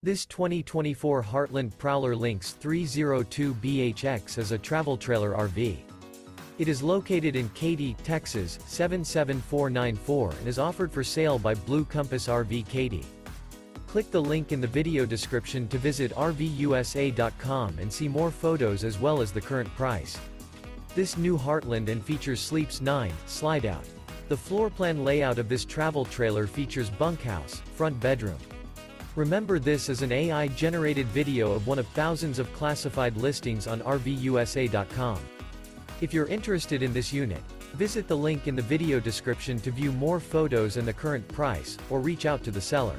This 2024 Heartland Prowler Lynx 302BHX is a travel trailer RV. It is located in Katy, Texas 77494 and is offered for sale by Blue Compass RV Katy. Click the link in the video description to visit RVUSA.com and see more photos as well as the current price. This new Heartland and features Sleeps 9, Slideout. The floor plan layout of this travel trailer features bunkhouse, front bedroom. Remember, this is an AI-generated video of one of thousands of classified listings on RVUSA.com. If you're interested in this unit, visit the link in the video description to view more photos and the current price, or reach out to the seller.